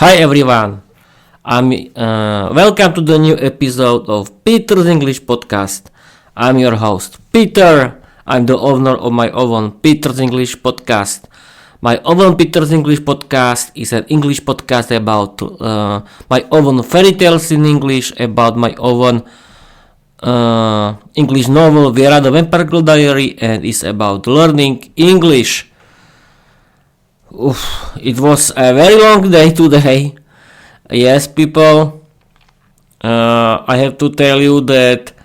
Hi everyone, I'm welcome to the new episode of Peter's English Podcast. I'm your host Peter. I'm the owner of my own Peter's English Podcast. My own Peter's English Podcast is an English podcast about my own fairy tales in English, about my own English novel Vera the Vampire Girl Diary, and is about learning English. It was a very long day today. Yes, people. I have to tell you that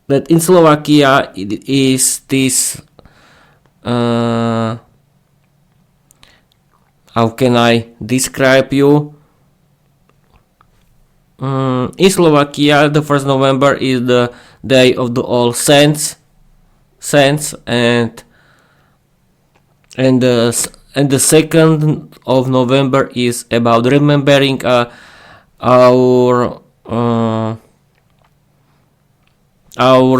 that in Slovakia it is this. How can I describe you? In Slovakia, the 1st November is the day of the All Saints, and the 2nd of November is about remembering our how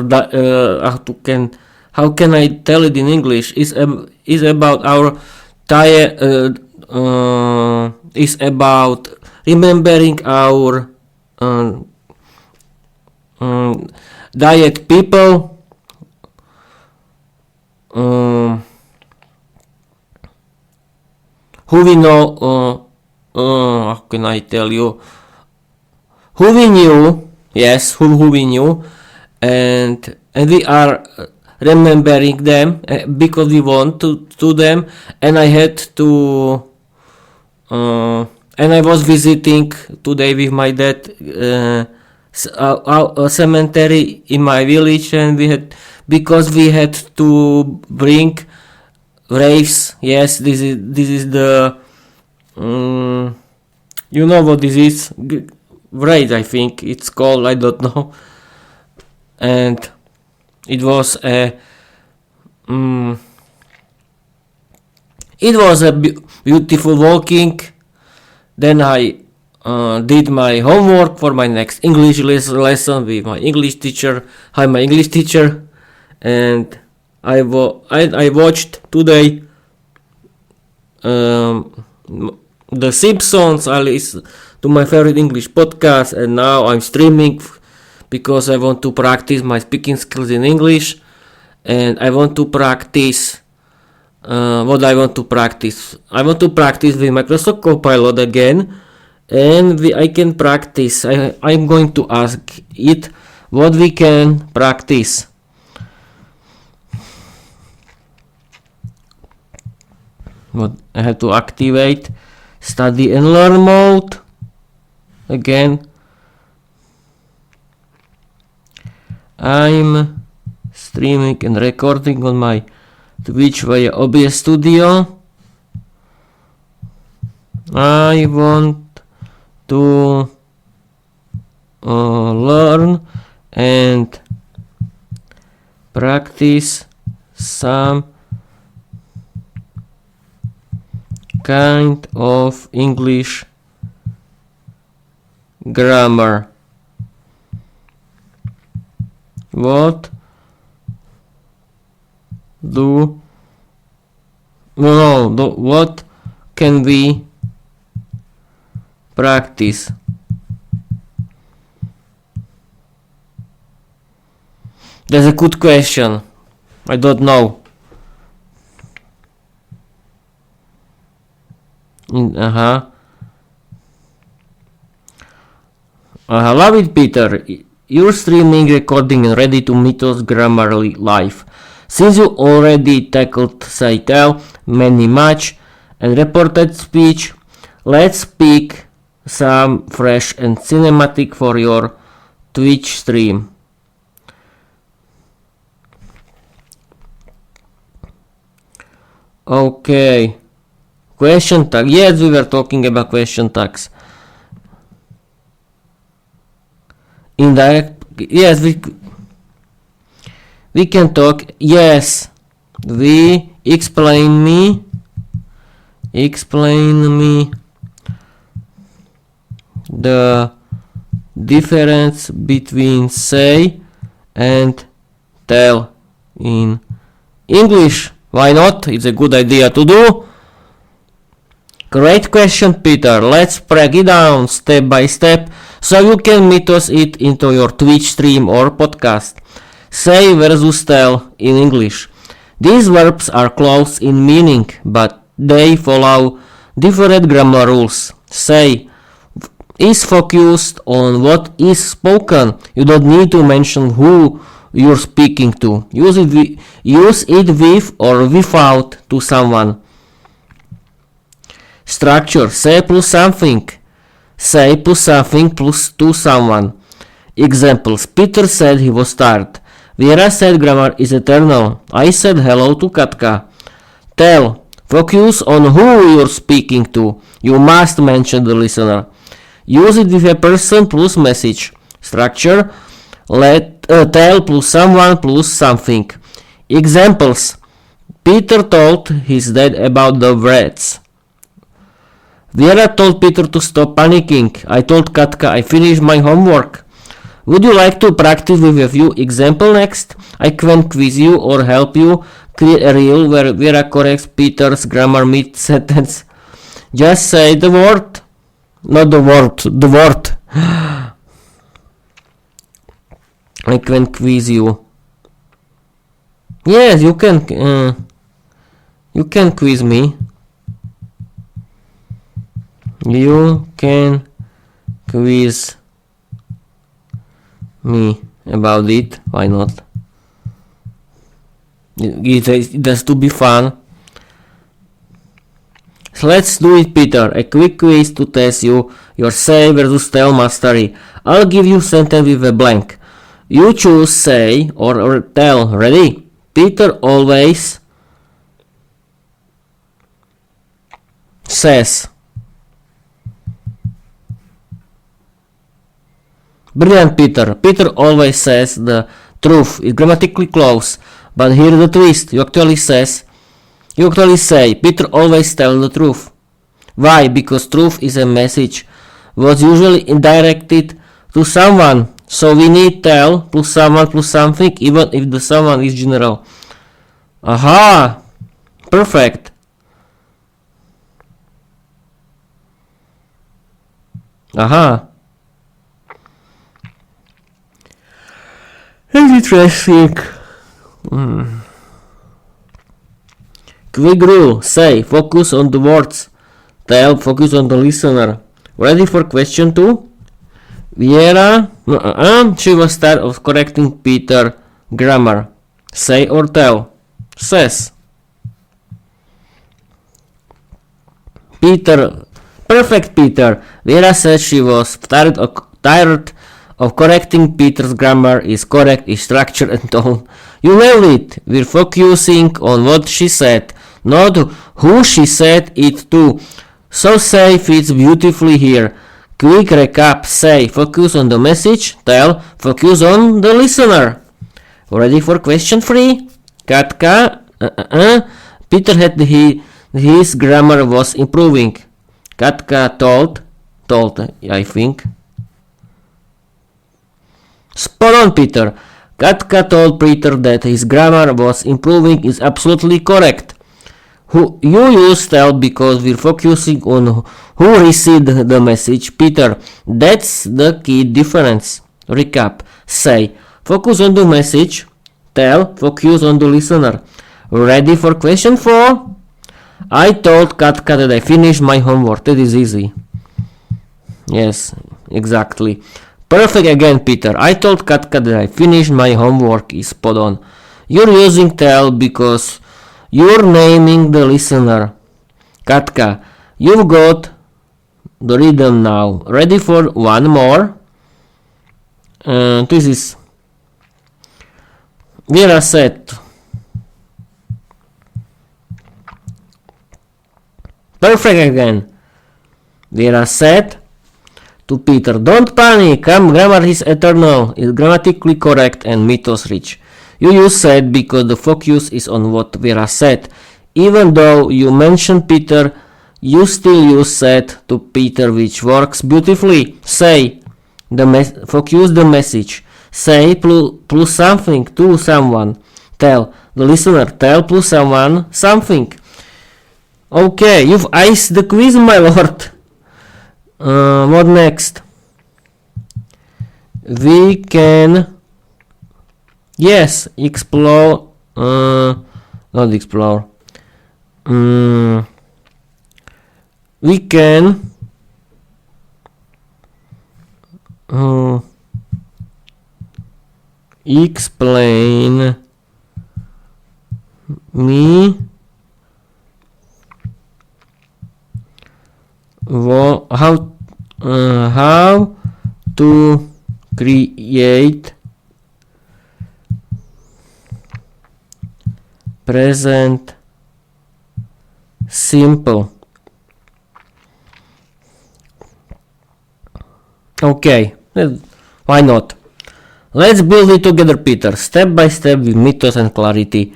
can I tell it in English? Is about our is about remembering our diet people, who we know, how can I tell you, who we knew, yes, who we knew, and we are remembering them because we want to them, and I had to, and I was visiting today with my dad a cemetery in my village, and we had to bring graves. Yes, this is the you know what this is, graves, I think it's called, I don't know. And it was a beautiful walking. Then I did my homework for my next English lesson with my English teacher. Hi, my English teacher. And I watched today The Simpsons. I listened to my favorite English podcast, and now I'm streaming because I want to practice my speaking skills in English, and I want to practice. What I want to practice? I want to practice with Microsoft Copilot again, and I can practice. I'm going to ask it what we can practice. What I have to activate study and learn mode again. I'm streaming and recording on my Twitch via OBS Studio. I want to learn and practice some kind of English grammar. What can we practice? That's a good question. I don't know. Love it, Peter. You're streaming, recording, and ready to meet us Grammarly live. Since you already tackled say tell, many match, and reported speech, let's pick some fresh and cinematic for your Twitch stream. Okay. Question tag. Yes, we were talking about question tags. Indirect. Yes, we can talk. Yes, we explain me the difference between say and tell in English. Why not? It's a good idea to do. Great question, Peter. Let's break it down step by step so you can mythos it into your Twitch stream or podcast. Say versus tell in English. These verbs are close in meaning, but they follow different grammar rules. Say is focused on what is spoken. You don't need to mention who you're speaking to. Use it with or without to someone. Structure. Say plus something. Say plus something plus to someone. Examples. Peter said he was tired. Vera said grammar is eternal. I said hello to Katka. Tell. Focus on who you're speaking to. You must mention the listener. Use it with a person plus message. Structure. Tell plus someone plus something. Examples. Peter told his dad about the rats. Vera told Peter to stop panicking. I told Katka I finished my homework. Would you like to practice with a few examples next? I can quiz you or help you create a reel where Vera corrects Peter's grammar mid-sentence. Just say the word. Not the word. The word. I can quiz you. Yes, you can. You can quiz me. You can quiz me about it. Why not? It has to be fun. So let's do it, Peter. A quick quiz to test your say versus tell mastery. I'll give you sentence with a blank. You choose say or tell. Ready? Peter always says. Brilliant, Peter. Peter always says the truth. It's grammatically close. But here's the twist. You actually say Peter always tells the truth. Why? Because truth is a message. Was usually directed to someone. So we need tell plus someone plus something, even if the someone is general. Aha! Perfect. Aha. That's interesting. Quick rule. Say, focus on the words. Tell, focus on the listener. Ready for question 2? Vera, she was tired of correcting Peter grammar. Say or tell. Says. Peter, perfect, Peter. Vera says she was tired of correcting Peter's grammar. Is correct, is structure and tone. You nailed it. We're focusing on what she said, not who she said it to. So say fits beautifully here. Quick recap. Say, focus on the message. Tell, focus on the listener. Ready for question 3? Katka, Peter had his grammar was improving. Katka told, I think. Spot on, Peter. Katka told Peter that his grammar was improving is absolutely correct. You use tell because we're focusing on who received the message. Peter, that's the key difference. Recap. Say, focus on the message. Tell, focus on the listener. Ready for question 4? I told Katka that I finished my homework. That is easy. Yes, exactly. Perfect again, Peter. I told Katka that I finished my homework is spot on. You're using tell because you're naming the listener. Katka, you've got the rhythm now. Ready for one more? This is Vera said. Perfect again. Vera said to Peter, don't panic, grammar is eternal, it's grammatically correct and mythos rich. You use said because the focus is on what Vera said. Even though you mentioned Peter, you still use said to Peter, which works beautifully. Say, focus the message. Say plus something to someone. Tell, The listener, tell plus someone something. Okay, you've iced the quiz, my lord. What next? We can, yes, explore, not explore. We can explain me how to create present simple. Okay, why not? Let's build it together, Peter, step by step with mythos and clarity.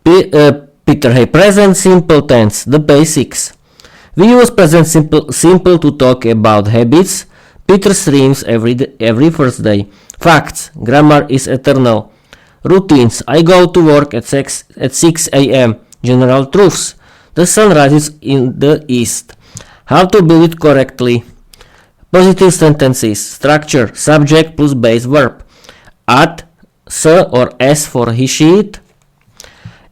Peter, hey, present simple tense, the basics. We use present simple to talk about habits. Peter streams every first day. Facts, grammar is eternal. Routines, I go to work at 6 a.m. General truths, the sun rises in the east. How to build it correctly. Positive sentences, structure, subject plus base verb. At, s or s for he, she, it.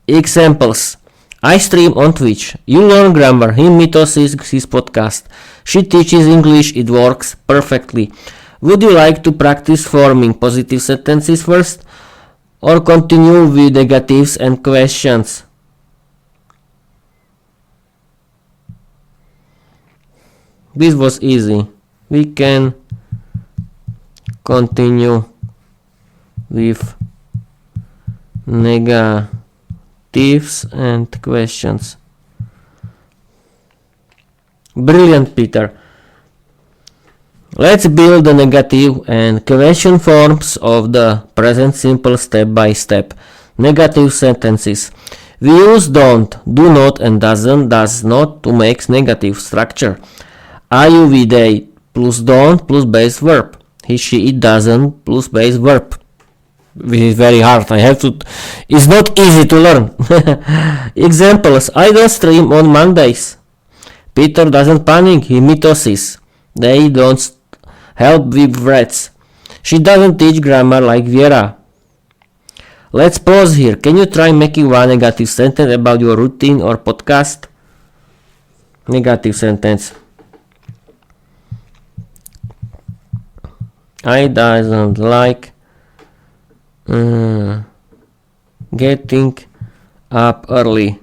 Examples. I stream on Twitch. You learn grammar. He mythos is his podcast. She teaches English. It works perfectly. Would you like to practice forming positive sentences first, or continue with negatives and questions? This was easy. We can continue with negatives and questions. Brilliant, Peter. Let's build the negative and question forms of the present simple step by step. Negative sentences. We use don't, do not, and doesn't, does not to make negative structure. I, you, we, they plus don't plus base verb. He, she, it doesn't plus base verb. This is very hard. It's not easy to learn. Examples. I don't stream on Mondays. Peter doesn't panic. He mythoses. They don't help with rats. She doesn't teach grammar like Vera. Let's pause here. Can you try making one negative sentence about your routine or podcast? Negative sentence. I doesn't like getting up early.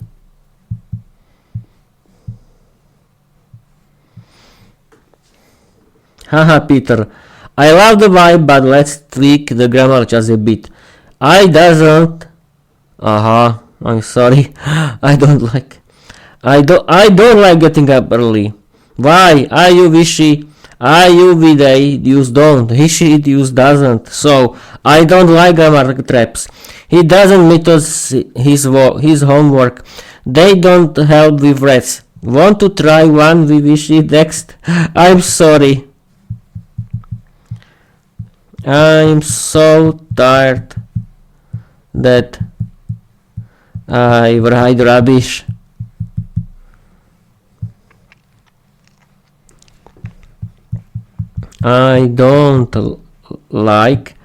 Haha, Peter. I love the vibe, but let's tweak the grammar just a bit. I doesn't. I'm sorry. I don't like getting up early. Why? I, you, wishy. I, you, we, they use don't. He, she, it use doesn't. So, I don't like grammar traps. He doesn't mythos his homework. They don't help with rats. Want to try one we wishy next? I'm sorry. I'm so tired that I write rubbish. I don't like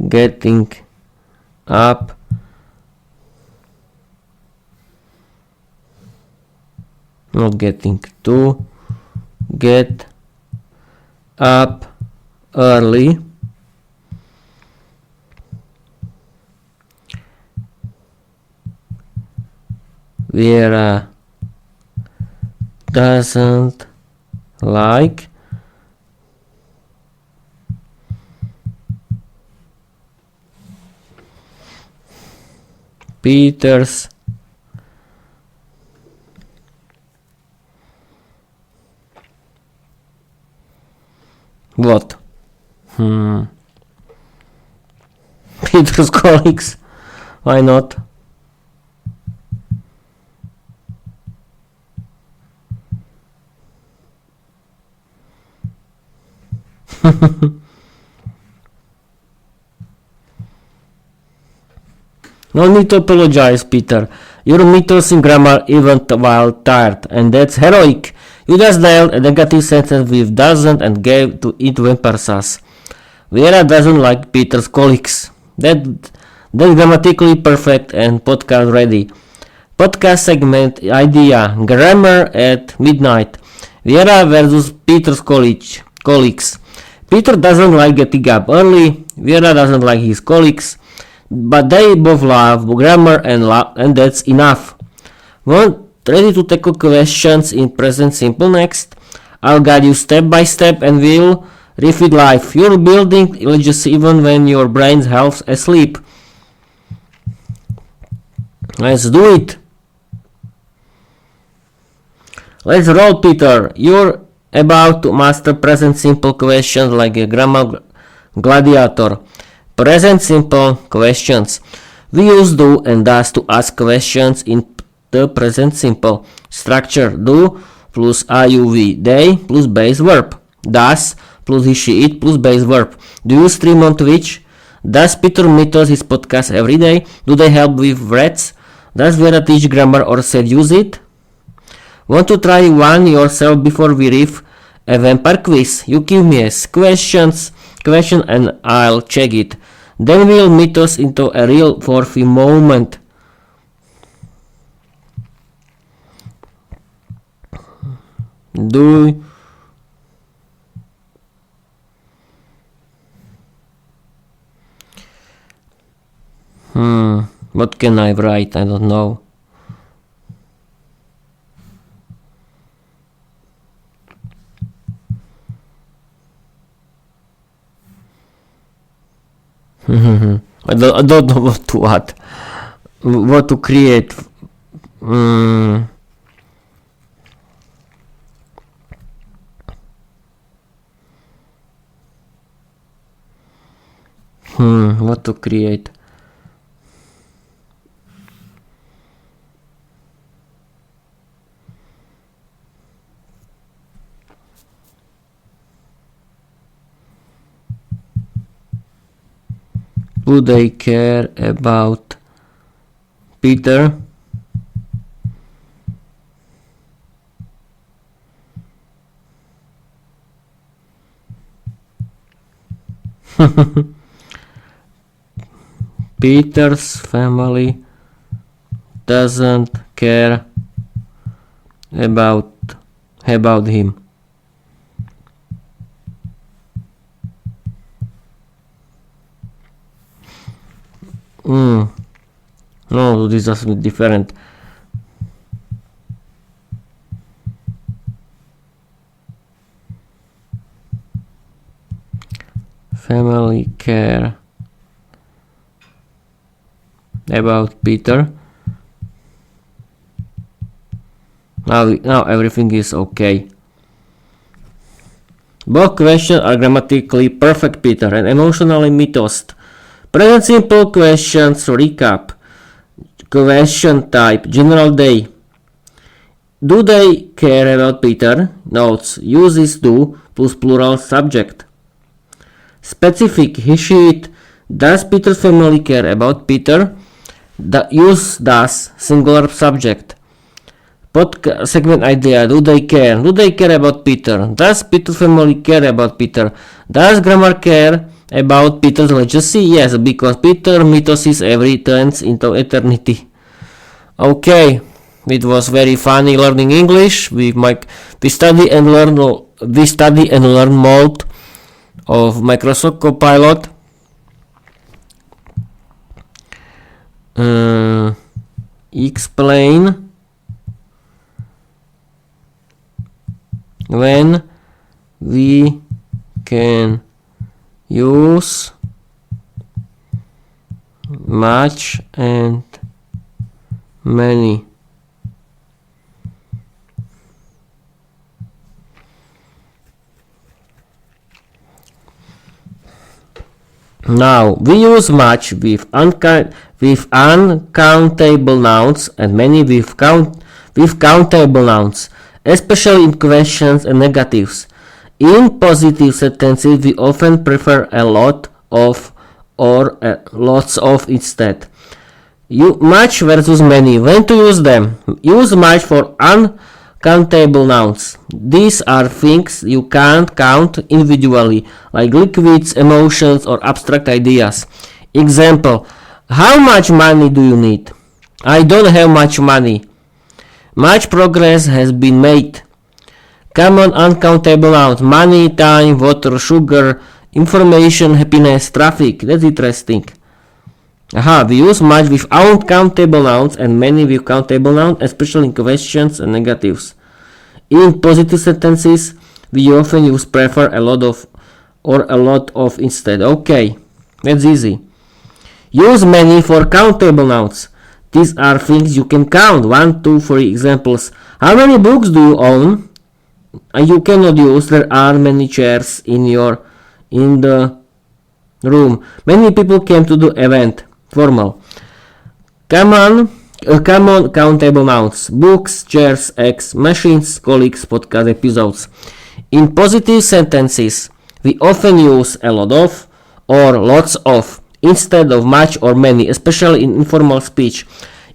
getting up not getting to get up early. Vera doesn't like Peter's what? Peter's colleagues. Why not? No need to apologize, Peter. Your mythos in grammar even while tired, and that's heroic. You just nailed a negative sentence with doesn't and gave to it emphasis. Vera doesn't like Peter's colleagues. That's grammatically perfect and podcast ready. Podcast segment idea: grammar at midnight. Vera versus Peter's colleagues. Peter doesn't like getting up early. Vera doesn't like his colleagues. But they both love grammar and that's enough. Ready to tackle questions in present simple next? I'll guide you step by step and we'll refeed life. You're building legends even when your brain's half asleep. Let's do it. Let's roll, Peter. You're about to master present simple questions like a grammar gladiator. Present simple questions. We use do and does to ask questions in the present simple. Structure: do plus IUV, they plus base verb. Does plus he, she, it plus base verb. Do you stream on Twitch? Does Peter mythos his podcast every day? Do they help with rats? Does Vera teach grammar or said use it? Want to try one yourself before we riff a vampire quiz? You give me a question and I'll check it. Then we'll meet us into a real forfeit moment. What can I write? I don't know. I don't know what to add. What to create. What to create. Do they care about Peter? Peter's family doesn't care about him. No, this is different. Family care about Peter. Now everything is okay. Both questions are grammatically perfect, Peter, and emotionally mythosed. Present simple questions recap. Question type: general they. Do they care about Peter? Notes: uses do plus plural subject. Specific: he, she, it. Does Peter's family care about Peter? Use does singular subject. Segment idea: do they care? Do they care about Peter? Does Peter's family care about Peter? Does grammar care about Peter's legacy? Yes, because Peter mythoses every tense into eternity. Okay, it was very funny learning English. We study and learn mode of Microsoft Copilot. Explain when we can use much and many. Now we use much with uncountable nouns and many with countable nouns, especially in questions and negatives. In positive sentences, we often prefer a lot of or lots of instead. Much versus many. When to use them? Use much for uncountable nouns. These are things you can't count individually, like liquids, emotions, or abstract ideas. Example: how much money do you need? I don't have much money. Much progress has been made. Common uncountable nouns: money, time, water, sugar, information, happiness, traffic. That's interesting. We use much with uncountable nouns and many with countable nouns, especially in questions and negatives. In positive sentences, we often use prefer, a lot of, or a lot of instead. Okay, that's easy. Use many for countable nouns. These are things you can count. 1, 2, 3 examples. How many books do you own? You cannot use there are many chairs in the room. Many people came to the event. Formal. Common countable nouns: books, chairs, eggs, machines, colleagues, podcast episodes. In positive sentences, we often use a lot of or lots of instead of much or many, especially in informal speech.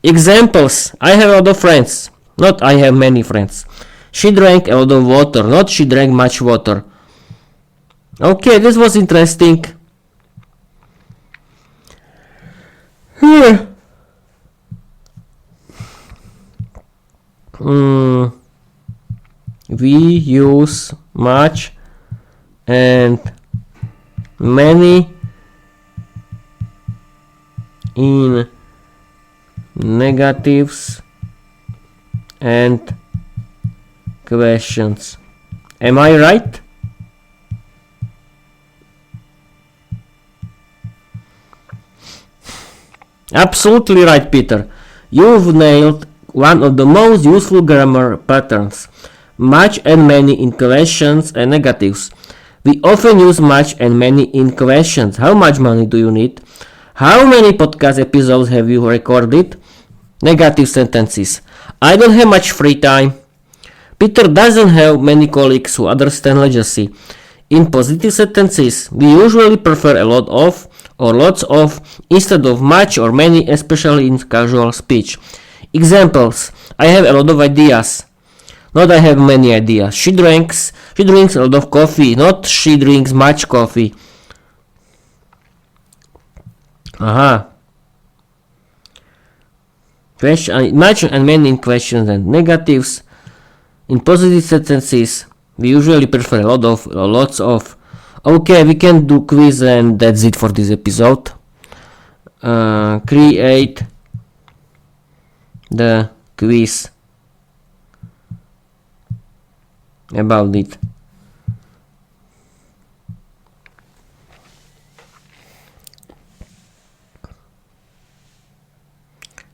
Examples: I have a lot of friends, not I have many friends. She drank a lot of water, not she drank much water. Okay, this was interesting. We use much and many in negatives and questions. Am I right? Absolutely right, Peter. You've nailed one of the most useful grammar patterns. Much and many in questions and negatives. We often use much and many in questions. How much money do you need? How many podcast episodes have you recorded? Negative sentences. I don't have much free time. Peter doesn't have many colleagues who understand legacy. In positive sentences, we usually prefer a lot of or lots of instead of much or many, especially in casual speech. Examples: I have a lot of ideas, not I have many ideas. She drinks a lot of coffee, not she drinks much coffee. Much and many in questions and negatives. In positive sentences, we usually prefer a lot of or lots of. Okay, we can do quiz and that's it for this episode. Create the quiz about it.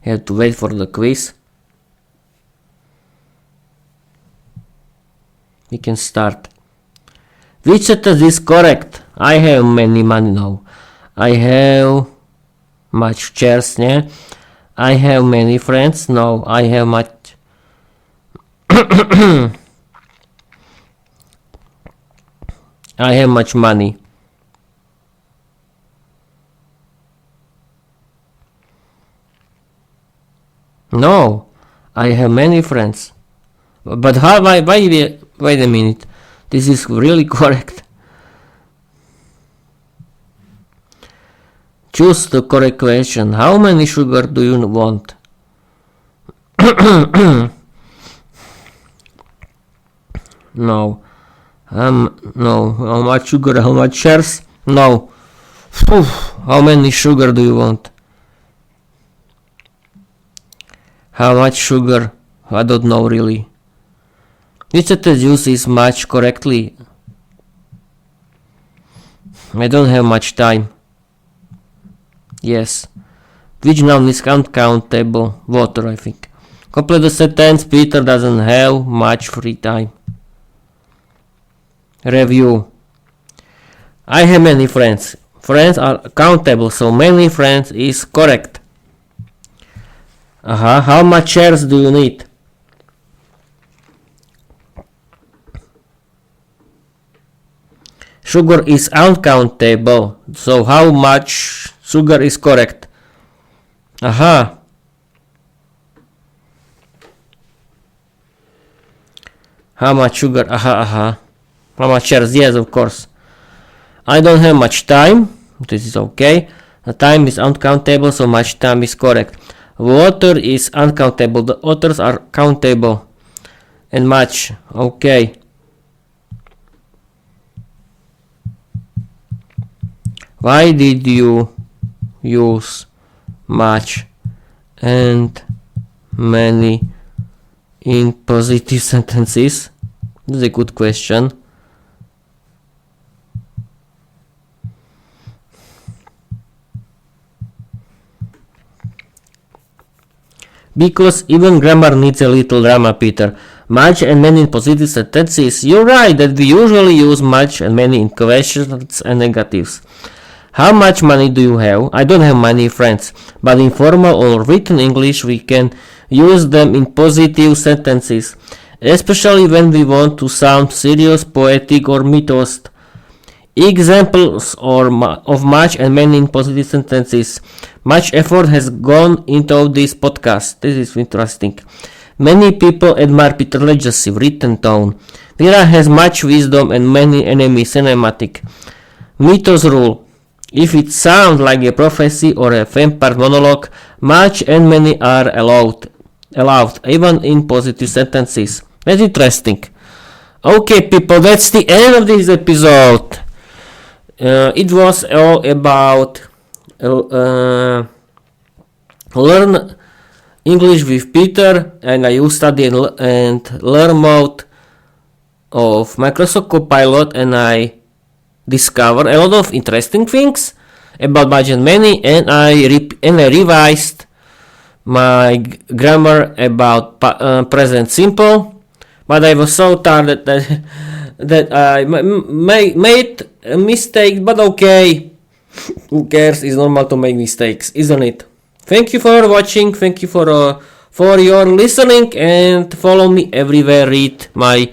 Have to wait for the quiz. We can start. Which sentence is correct? I have many money now. I have much chairs, yeah? I have many friends. No, I have much. I have much money. No, I have many friends. But wait a minute. This is really correct. Choose the correct question. How many sugar do you want? No. No. How much sugar? How much shares? No. How many sugar do you want? How much sugar? I don't know really. Which sentence uses much correctly? I don't have much time. Yes. Which noun is uncountable? Water, I think. Complete the sentence. Peter doesn't have much free time. Review. I have many friends. Friends are countable, so many friends is correct. How much chairs do you need? Sugar is uncountable, so how much sugar is correct? Aha. How much sugar? Aha. How much shares? Yes, of course. I don't have much time. This is okay. The time is uncountable, so much time is correct. Water is uncountable. The others are countable. And much. Okay. Why did you use much and many in positive sentences? This is a good question. Because even grammar needs a little drama, Peter. Much and many in positive sentences. You're right that we usually use much and many in questions and negatives. How much money do you have? I don't have many friends, but in formal or written English we can use them in positive sentences, especially when we want to sound serious, poetic or mythos. Examples of much and many in positive sentences. Much effort has gone into this podcast. This is interesting. Many people admire Peter Legacy written tone. Vera has much wisdom and many enemies cinematic. Mythos rule. If it sounds like a prophecy or a vampire monologue, much and many are allowed, even in positive sentences. That's interesting. Okay, people, that's the end of this episode. It was all about learn English with Peter, and I use study and learn mode of Microsoft Copilot, and I discovered a lot of interesting things about much and many, and I revised my grammar about present simple, but I was so tired that I made a mistake, but okay, who cares? It's normal to make mistakes, isn't it? Thank you for watching, thank you for your listening, and follow me everywhere. Read my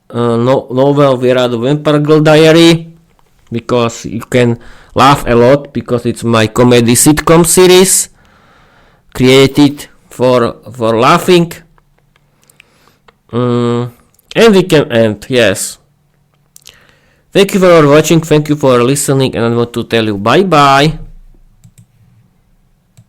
novel Vera the Vampire Girl Diary, because you can laugh a lot, because it's my comedy sitcom series created for laughing. And we can end, yes. Thank you for watching, thank you for listening, and I want to tell you bye bye.